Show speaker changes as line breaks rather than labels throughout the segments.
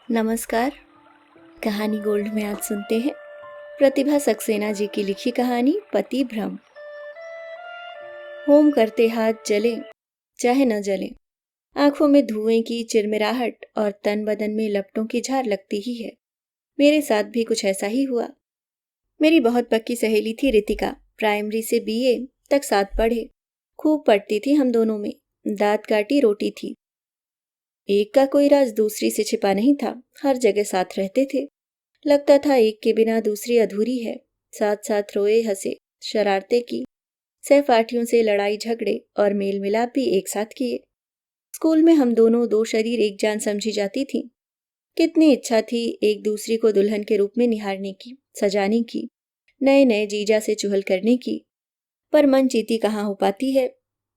नमस्कार। कहानी गोल्ड में आज सुनते हैं प्रतिभा सक्सेना जी की लिखी कहानी पति भ्रम। होम करते हाथ जले चाहे न जले, आंखों में धुएं की चिरमिराहट और तन बदन में लपटों की झार लगती ही है। मेरे साथ भी कुछ ऐसा ही हुआ। मेरी बहुत पक्की सहेली थी रितिका। प्राइमरी से बीए तक साथ पढ़े। खूब पढ़ती थी हम दोनों में, दांत काटी रोटी थी। एक का कोई राज दूसरी से छिपा नहीं था, हर जगह साथ रहते थे। लगता था एक के बिना दूसरी अधूरी है। साथ साथ रोए हंसे, शरारतें की, सहपाठियों से लड़ाई झगड़े और मेल मिलाप भी एक साथ किए। स्कूल में हम दोनों दो शरीर एक जान समझी जाती थी। कितनी इच्छा थी एक दूसरी को दुल्हन के रूप में निहारने की, सजाने की, नए नए जीजा से चुहल करने की, पर मन जीती कहाँ हो पाती है।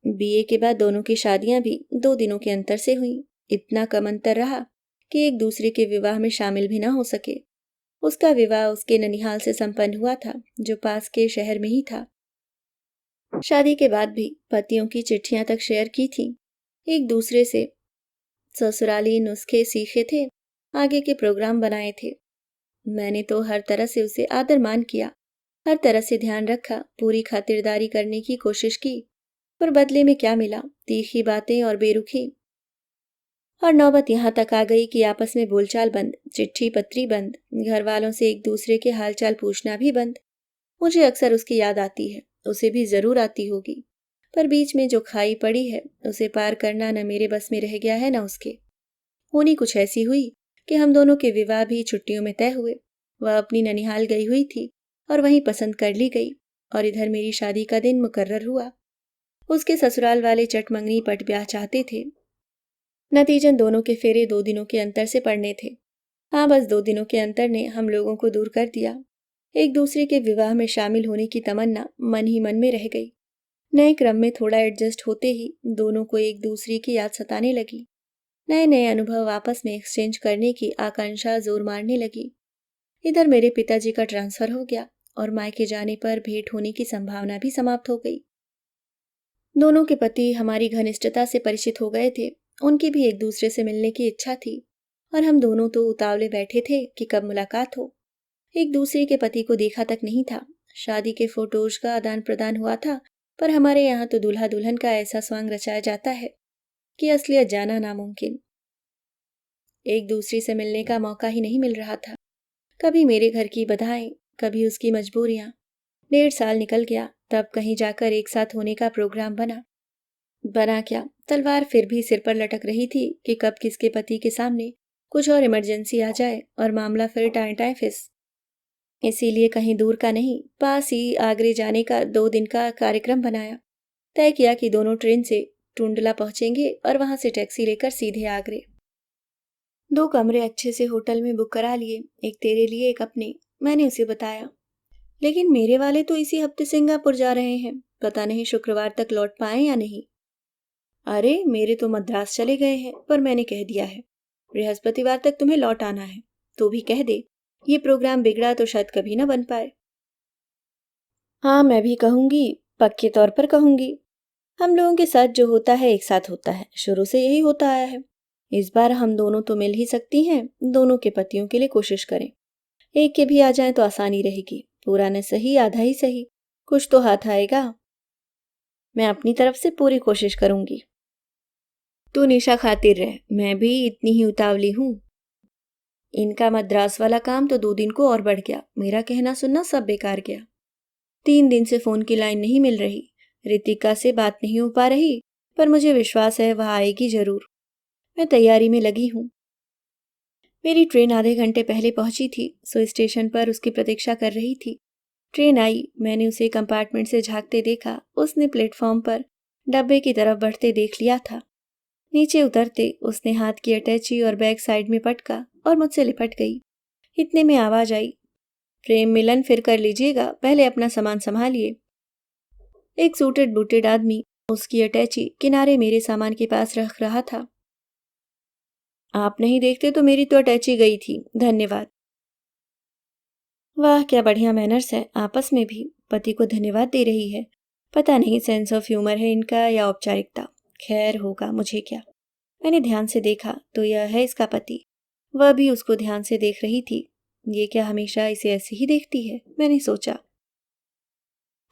बीए के बाद दोनों की शादियां भी 2 दिनों के अंतर से हुई। इतना कम अंतर रहा कि एक दूसरे के विवाह में शामिल भी ना हो सके। उसका विवाह उसके ननिहाल से संपन्न हुआ था, जो पास के शहर में ही था। शादी के बाद भी पतियों की चिट्ठियां तक शेयर की थी। एक दूसरे से ससुराली नुस्खे सीखे थे, आगे के प्रोग्राम बनाए थे। मैंने तो हर तरह से उसे आदर मान किया, हर तरह से ध्यान रखा, पूरी खातिरदारी करने की कोशिश की। पर बदले में क्या मिला? तीखी बातें और बेरुखी। और नौबत यहाँ तक आ गई कि आपस में बोलचाल बंद, चिट्ठी पत्री बंद, घर वालों से एक दूसरे के हालचाल पूछना भी बंद। मुझे अक्सर उसकी याद आती है, उसे भी जरूर आती होगी। पर बीच में जो खाई पड़ी है, उसे पार करना न मेरे बस में रह गया है न उसके। होनी कुछ ऐसी हुई कि हम दोनों के विवाह भी छुट्टियों में तय हुए। वह अपनी ननिहाल गई हुई थी और वहीं पसंद कर ली गई, और इधर मेरी शादी का दिन मुकर्रर हुआ। उसके ससुराल वाले चटमंगनी पट ब्याह चाहते थे। नतीजन दोनों के फेरे 2 दिनों के अंतर से पड़ने थे। हाँ, बस 2 दिनों के अंतर ने हम लोगों को दूर कर दिया। एक दूसरे के विवाह में शामिल होने की तमन्ना मन ही मन में रह गई। नए क्रम में थोड़ा एडजस्ट होते ही दोनों को एक दूसरे की याद सताने लगी। नए नए अनुभव आपस में एक्सचेंज करने की आकांक्षा जोर मारने लगी। इधर मेरे पिताजी का ट्रांसफर हो गया और मायके जाने पर भेंट होने की संभावना भी समाप्त हो गई। दोनों के पति हमारी घनिष्ठता से परिचित हो गए थे। उनकी भी एक दूसरे से मिलने की इच्छा थी, और हम दोनों तो उतावले बैठे थे कि कब मुलाकात हो। एक दूसरे के पति को देखा तक नहीं था। शादी के फोटोज का आदान प्रदान हुआ था, पर हमारे यहाँ तो दूल्हा दुल्हन का ऐसा स्वांग रचाया जाता है कि असलियत जाना नामुमकिन। एक दूसरे से मिलने का मौका ही नहीं मिल रहा था। कभी मेरे घर की बधाई, कभी उसकी मजबूरियां। 1.5 साल निकल गया, तब कहीं जाकर एक साथ होने का प्रोग्राम बना। बना क्या, तलवार फिर भी सिर पर लटक रही थी कि कब किसके पति के सामने कुछ और इमरजेंसी आ जाए और मामला फिर टाएं टाएं फिस। इसीलिए कहीं दूर का नहीं, पास ही आगरे जाने का 2 दिन का कार्यक्रम बनाया। तय किया कि दोनों ट्रेन से टुंडला पहुंचेंगे और वहां से टैक्सी लेकर सीधे आगरे। 2 कमरे अच्छे से होटल में बुक करा लिए, एक तेरे लिए एक अपने। मैंने उसे बताया, लेकिन मेरे वाले तो इसी हफ्ते सिंगापुर जा रहे हैं, पता नहीं शुक्रवार तक लौट पाए या नहीं। अरे, मेरे तो मद्रास चले गए हैं, पर मैंने कह दिया है बृहस्पतिवार तक तुम्हें लौट आना है। तो भी कह दे, ये प्रोग्राम बिगड़ा तो शायद कभी ना बन पाए। हाँ, मैं भी कहूंगी, पक्के तौर पर कहूंगी। हम लोगों के साथ जो होता है एक साथ होता है, शुरू से यही होता आया है। इस बार हम दोनों तो मिल ही सकती हैं, दोनों के पतियों के लिए कोशिश करें। एक के भी आ जाए तो आसानी रहेगी, पूरा न सही आधा ही सही, कुछ तो हाथ आएगा। मैं अपनी तरफ से पूरी कोशिश करूंगी। तू निशा खातिर रह, मैं भी इतनी ही उतावली हूँ। इनका मद्रास वाला काम तो 2 दिन को और बढ़ गया, मेरा कहना सुनना सब बेकार गया। 3 दिन से फोन की लाइन नहीं मिल रही, रितिका से बात नहीं हो पा रही, पर मुझे विश्वास है वह आएगी जरूर। मैं तैयारी में लगी हूँ। मेरी ट्रेन आधे घंटे पहले पहुंची थी, सो स्टेशन पर उसकी प्रतीक्षा कर रही थी। ट्रेन आई, मैंने उसे कंपार्टमेंट से झांकते देखा। उसने प्लेटफॉर्म पर डब्बे की तरफ बढ़ते देख लिया था। नीचे उतरते उसने हाथ की अटैची और बैग साइड में पटका और मुझसे लिपट गई। इतने में आवाज आई, प्रेम मिलन फिर कर लीजिएगा, पहले अपना सामान संभालिए। एक सूटेड बूटेड आदमी उसकी अटैची किनारे मेरे सामान के पास रख रहा था। आप नहीं देखते तो मेरी तो अटैची गई थी, धन्यवाद। वाह, क्या बढ़िया मैनर्स है, आपस में भी पति को धन्यवाद दे रही है। पता नहीं सेंस ऑफ ह्यूमर है इनका या औपचारिकता। खैर, होगा, मुझे क्या। मैंने ध्यान से देखा तो यह है इसका पति। वह भी उसको ध्यान से देख रही थी। ये क्या हमेशा इसे ऐसे ही देखती है, मैंने सोचा।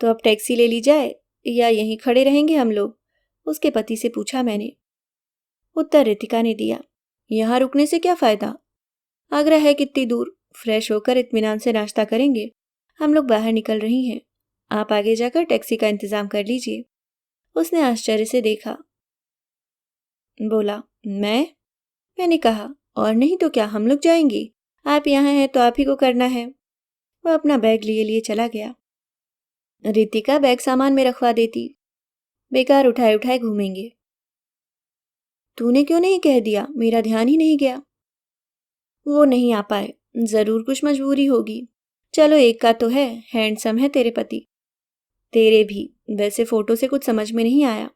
तो अब टैक्सी ले ली जाए या यहीं खड़े रहेंगे हम लोग? उसके पति से पूछा मैंने। उत्तर रितिका ने दिया, यहाँ रुकने से क्या फायदा? आगरा है कितनी दूर, फ्रेश होकर इत्मीनान से नाश्ता करेंगे। हम लोग बाहर निकल रही हैं, आप आगे जाकर टैक्सी का इंतजाम कर लीजिए। उसने आश्चर्य से देखा। बोला, मैंने कहा, और नहीं तो क्या, हम लोग जाएंगी। आप यहाँ हैं तो आप ही को करना है। वह अपना बैग लिए लिए चला गया। रितिका बैग सामान में रखवा देती, बेकार उठाए उठाए घूमेंगे। तूने क्यों नहीं कह दिया, मेरा ध्यान ही नहीं गया। वो नहीं आ पाए, जरूर कुछ मजबूरी होगी। चलो एक का तो है, हैंडसम है तेरे पति। तेरे भी, वैसे फोटो से कुछ समझ में नहीं आया,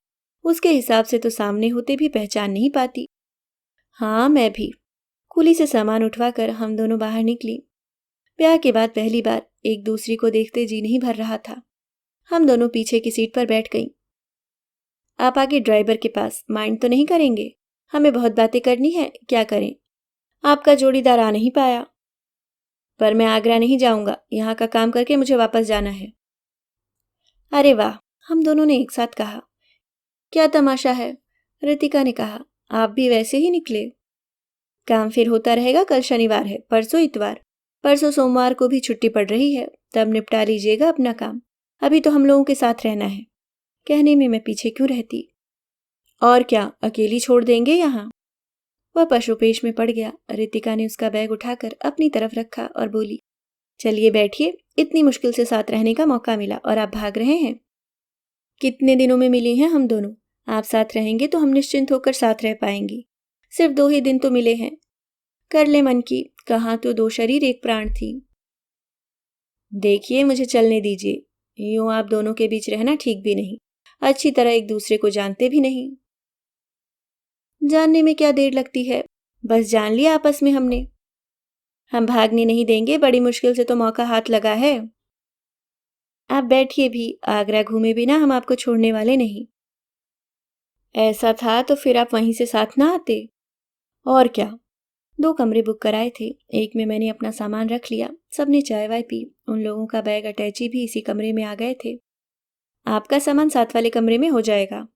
उसके हिसाब से तो सामने होते भी पहचान नहीं पाती। हाँ मैं भी। कुली से सामान उठवाकर हम दोनों बाहर निकली। ब्याह के बाद पहली बार एक दूसरी को देखते जी नहीं भर रहा था। हम दोनों पीछे की सीट पर बैठ गईं। आप आगे ड्राइवर के पास, माइंड तो नहीं करेंगे? हमें बहुत बातें करनी है, क्या करें? आपका जोड़ीदार आ नहीं पाया। पर मैं आगरा नहीं जाऊंगा, यहाँ का काम करके मुझे वापस जाना है। अरे वाह, हम दोनों ने एक साथ कहा। क्या तमाशा है? रितिका ने कहा, आप भी वैसे ही निकले। काम फिर होता रहेगा, कल शनिवार है, परसों इतवार, परसों सोमवार को भी छुट्टी पड़ रही है, तब निपटा लीजिएगा अपना काम। अभी तो हम लोगों के साथ रहना है। कहने में मैं पीछे क्यों रहती? और क्या, अकेली छोड़ देंगे यहाँ? वह पशुपेश में पड़ गया। रितिका ने उसका बैग उठाकर अपनी तरफ रखा और बोली, चलिए बैठिए, इतनी मुश्किल से साथ रहने का मौका मिला और आप भाग रहे हैं। कितने दिनों में मिले हैं हम दोनों, आप साथ रहेंगे तो हम निश्चिंत होकर साथ रह पाएंगे। सिर्फ 2 ही दिन तो मिले हैं। कर ले मन की, कहाँ तो 2 शरीर 1 प्राण थी। देखिए मुझे चलने दीजिए, यूं आप दोनों के बीच रहना ठीक भी नहीं, अच्छी तरह एक दूसरे को जानते भी नहीं। जानने में क्या देर लगती है, बस जान लिया आपस में हमने। हम भागने नहीं देंगे, बड़ी मुश्किल से तो मौका हाथ लगा है। आप बैठिए भी, आगरा घूमे बिना हम आपको छोड़ने वाले नहीं। ऐसा था तो फिर आप वहीं से साथ ना आते। और क्या। 2 कमरे बुक कराए थे, एक में मैंने अपना सामान रख लिया। सबने चाय वाय पी, उन लोगों का बैग अटैची भी इसी कमरे में आ गए थे। आपका सामान साथ वाले कमरे में हो जाएगा।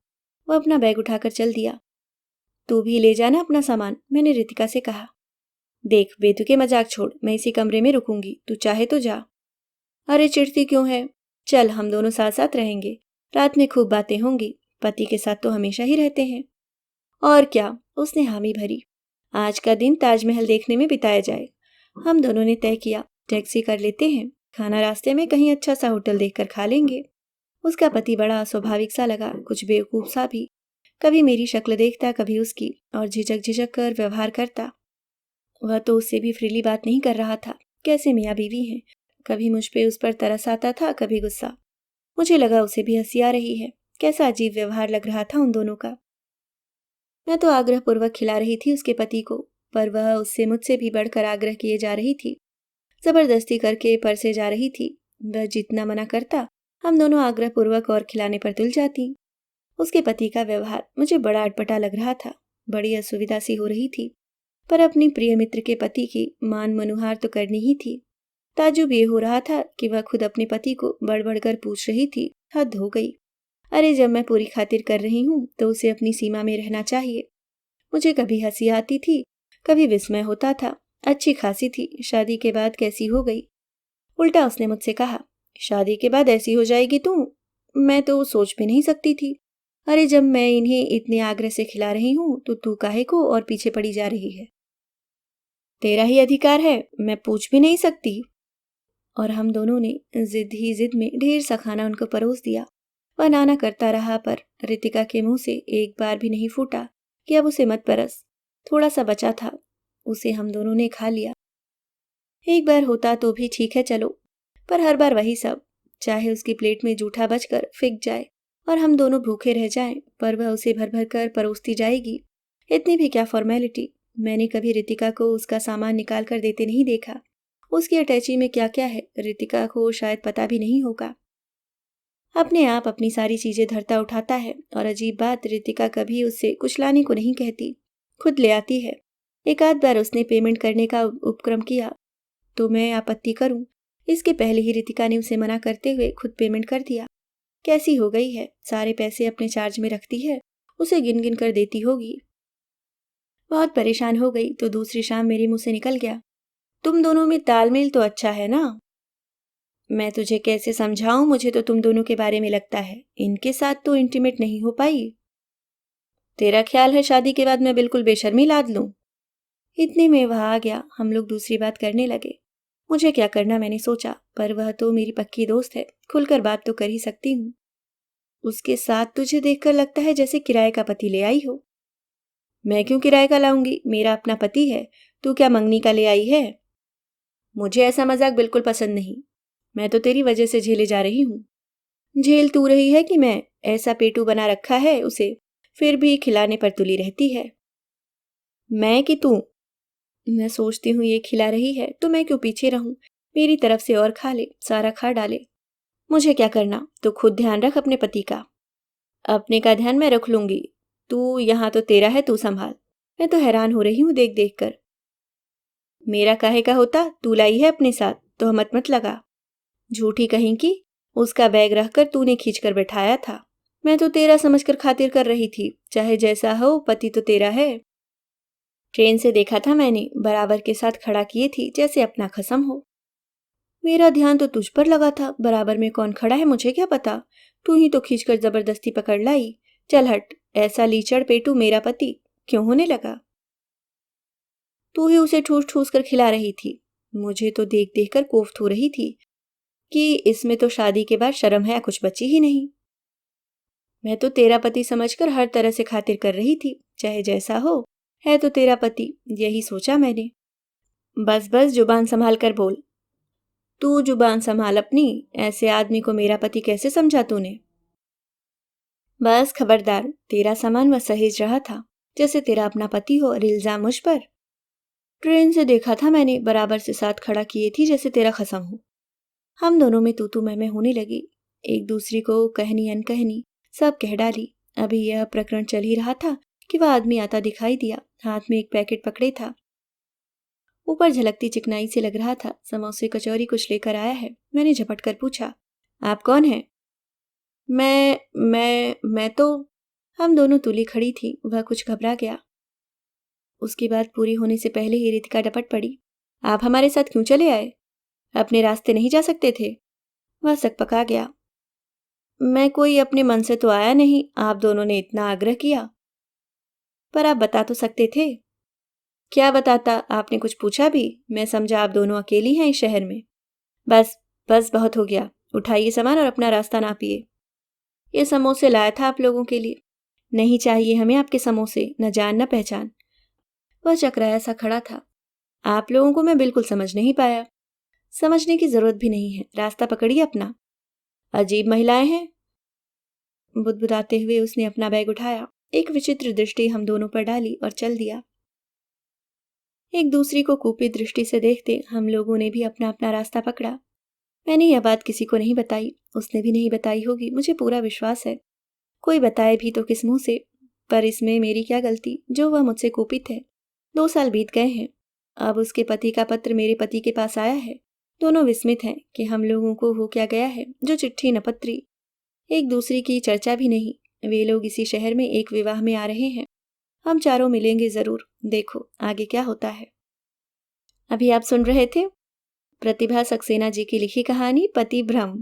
वो अपना बैग उठाकर चल दिया। तू भी ले जाना अपना सामान, मैंने रितिका से कहा। देख बेतुके मजाक छोड़, मैं इसी कमरे में रुकूंगी, तू चाहे तो जा। अरे चिढ़ती क्यों है, चल हम दोनों साथ साथ रहेंगे, रात में खूब बातें होंगी, पति के साथ तो हमेशा ही रहते हैं। और क्या, उसने हामी भरी। आज का दिन ताजमहल देखने में बिताया जाए। हम दोनों ने तय किया, टैक्सी कर लेते हैं, खाना रास्ते में कहीं अच्छा सा होटल देखकर खा लेंगे। उसका पति बड़ा अस्वाभाविक सा लगा, कुछ बेवकूफ सा भी। कभी मेरी शक्ल देखता, कभी उसकी, और झिझक झिझक कर व्यवहार करता। वह तो उससे भी फ्रीली बात नहीं कर रहा था, कैसे मियाँ बीवी हैं। कभी मुझ पे उस पर तरस आता था, कभी गुस्सा। मुझे लगा उसे भी हंसी आ रही है। कैसा अजीब व्यवहार लग रहा था उन दोनों का। मैं तो आग्रहपूर्वक खिला रही थी उसके पति को, पर वह उससे मुझसे भी बढ़कर आग्रह किए जा रही थी। जबरदस्ती करके परसे जा रही थी। वह जितना मना करता, हम दोनों आग्रहपूर्वक और खिलाने पर तुल जाती। उसके पति का व्यवहार मुझे बड़ा अटपटा लग रहा था, बड़ी असुविधा सी हो रही थी। पर अपनी प्रिय मित्र के पति की मान मनुहार तो करनी ही थी। ताज्जुब ये हो रहा था कि वह खुद अपने पति को बढ़ बढ़ कर पूछ रही थी। हद हो गई। अरे जब मैं पूरी खातिर कर रही हूँ तो उसे अपनी सीमा में रहना चाहिए। मुझे कभी हंसी आती थी, कभी विस्मय होता था। अच्छी खासी थी, शादी के बाद कैसी हो गई। उल्टा उसने मुझसे कहा, शादी के बाद ऐसी हो जाएगी तू? मैं तो सोच भी नहीं सकती थी। अरे जब मैं इन्हें इतने आग्रह से खिला रही हूँ तो तू काहे को और पीछे पड़ी जा रही है? तेरा ही अधिकार है, मैं पूछ भी नहीं सकती। और हम दोनों ने जिद ही जिद में ढेर सा खाना उनको परोस दिया। वह नाना करता रहा, पर रितिका के मुंह से एक बार भी नहीं फूटा कि अब उसे मत परस। थोड़ा सा बचा था, उसे हम दोनों ने खा लिया। एक बार होता तो भी ठीक है चलो, पर हर बार वही सब। चाहे उसकी प्लेट में जूठा बचकर फिक जाए और हम दोनों भूखे रह जाएं, पर वह उसे भर भर कर परोसती जाएगी। इतनी भी क्या फॉर्मेलिटी। मैंने कभी रितिका को उसका सामान निकाल कर देते नहीं देखा। उसकी अटैची में क्या क्या है रितिका को शायद पता भी नहीं होगा। अपने आप अपनी सारी चीजें धरता उठाता है, और अजीब बात, रितिका कभी उससे कुछ लाने को नहीं कहती, खुद ले आती है। एक आध बार उसने पेमेंट करने का उपक्रम किया तो मैं आपत्ति करूं, इसके पहले ही रितिका ने उसे मना करते हुए खुद पेमेंट कर दिया। कैसी हो गई है, सारे पैसे अपने चार्ज में रखती है, उसे गिन गिन कर देती होगी। बहुत परेशान हो गई तो दूसरी शाम मेरे मुंह से निकल गया, तुम दोनों में तालमेल तो अच्छा है ना। मैं तुझे कैसे समझाऊं, मुझे तो तुम दोनों के बारे में लगता है, इनके साथ तो इंटीमेट नहीं हो पाई। तेरा ख्याल है शादी के बाद मैं बिल्कुल बेशर्मी लाद लूं? इतने में वह आ गया, हम लोग दूसरी बात करने लगे। मुझे क्या करना मैंने सोचा, पर वह तो मेरी पक्की दोस्त है, खुलकर बात तो कर ही सकती हूँ। उसके साथ तुझे देखकर लगता है जैसे किराए का पति ले आई हो। मैं क्यों किराए का लाऊंगी, मेरा अपना पति है, तू क्या मंगनी का ले आई है? मुझे ऐसा मजाक बिल्कुल पसंद नहीं, मैं तो तेरी वजह से झेले जा रही हूँ। झेल तू रही है कि मैं? ऐसा पेटू बना रखा है उसे, फिर भी खिलाने पर तुली रहती है। मैं कि तू? मैं सोचती हूँ ये खिला रही है तो मैं क्यों पीछे रहूं, मेरी तरफ से और खा ले, सारा खा डाले। मुझे क्या करना, तो खुद ध्यान रख अपने पति का। अपने का ध्यान मैं रख लूंगी, तू यहाँ तो तेरा है, तू संभाल। मैं तो हैरान हो रही हूँ देख देख कर। मेरा काहे का होता, तू लाई है अपने साथ तो मत मत लगा। झूठी कहीं की, उसका बैग रखकर तूने खींच कर बैठाया था। मैं तो तेरा समझकर खातिर कर रही थी, चाहे जैसा हो पति तो तेरा है। ट्रेन से देखा था मैंने, बराबर के साथ खड़ा किए थी जैसे अपना खसम हो। मेरा ध्यान तो तुझ पर लगा था, बराबर में कौन खड़ा है मुझे क्या पता, तू ही तो खींचकर जबरदस्ती पकड़ लाई। चल हट, ऐसा लीचड़ पेटू मेरा पति क्यों होने लगा? तू ही उसे ठूस ठूस कर खिला रही थी। मुझे तो देख देख कर कोफ्त हो रही थी कि इसमें तो शादी के बाद शर्म है कुछ बची ही नहीं। मैं तो तेरा पति समझकर हर तरह से खातिर कर रही थी, चाहे जैसा हो, है तो तेरा पति, यही सोचा मैंने। बस बस, जुबान संभाल कर बोल। तू जुबान संभाल अपनी, ऐसे आदमी को मेरा पति कैसे समझा तूने? बस खबरदार, तेरा सामान वह सहेज रहा था जैसे तेरा अपना पति हो, और इल्जाम मुझ पर। ट्रेन से देखा था मैंने, बराबर से साथ खड़ा किए थी जैसे तेरा खसम हो। हम दोनों में तू मैं होने लगी, एक दूसरी को कहनी अनकहनी सब कह डाली। अभी यह प्रकरण चल ही रहा था कि वह आदमी आता दिखाई दिया, हाथ में एक पैकेट पकड़े था, ऊपर झलकती चिकनाई से लग रहा था, समोसे कचौरी कुछ लेकर आया है। मैंने झपट कर पूछा, आप कौन हैं? मैं तो। हम दोनों तुली खड़ी थी, वह कुछ घबरा गया। उसकी बात पूरी होने से पहले ही रितिका डपट पड़ी, आप हमारे साथ क्यों चले आए? अपने रास्ते नहीं जा सकते थे? वह सकपका गया, मैं कोई अपने मन से तो आया नहीं, आप दोनों ने इतना आग्रह किया। पर आप बता तो सकते थे। क्या बताता, आपने कुछ पूछा भी? मैं समझा आप दोनों अकेली हैं इस शहर में। बस बस, बहुत हो गया, उठाइए सामान और अपना रास्ता नापिए। ये समोसे लाया था आप लोगों के लिए। नहीं चाहिए हमें आपके समोसे, न जान न पहचान। वह चकराया सा खड़ा था। आप लोगों को मैं बिल्कुल समझ नहीं पाया। समझने की जरूरत भी नहीं है, रास्ता पकड़िए अपना। अजीब महिलाएं हैं। बुदबुदाते हुए उसने अपना बैग उठाया, एक विचित्र दृष्टि हम दोनों पर डाली और चल दिया। एक दूसरी को कुपित दृष्टि से देखते हम लोगों ने भी अपना अपना रास्ता पकड़ा। मैंने यह बात किसी को नहीं बताई, उसने भी नहीं बताई होगी, मुझे पूरा विश्वास है। कोई बताए भी तो किस मुंह से? पर इसमें मेरी क्या गलती जो वह मुझसे कुपित है? 2 साल बीत गए हैं, अब उसके पति का पत्र मेरे पति के पास आया है। दोनों विस्मित हैं कि हम लोगों को हो क्या गया है जो चिट्ठी न पत्री, एक दूसरे की चर्चा भी नहीं। वे लोग इसी शहर में एक विवाह में आ रहे हैं, हम चारों मिलेंगे जरूर, देखो आगे क्या होता है। अभी आप सुन रहे थे प्रतिभा सक्सेना जी की लिखी कहानी पति भ्रम।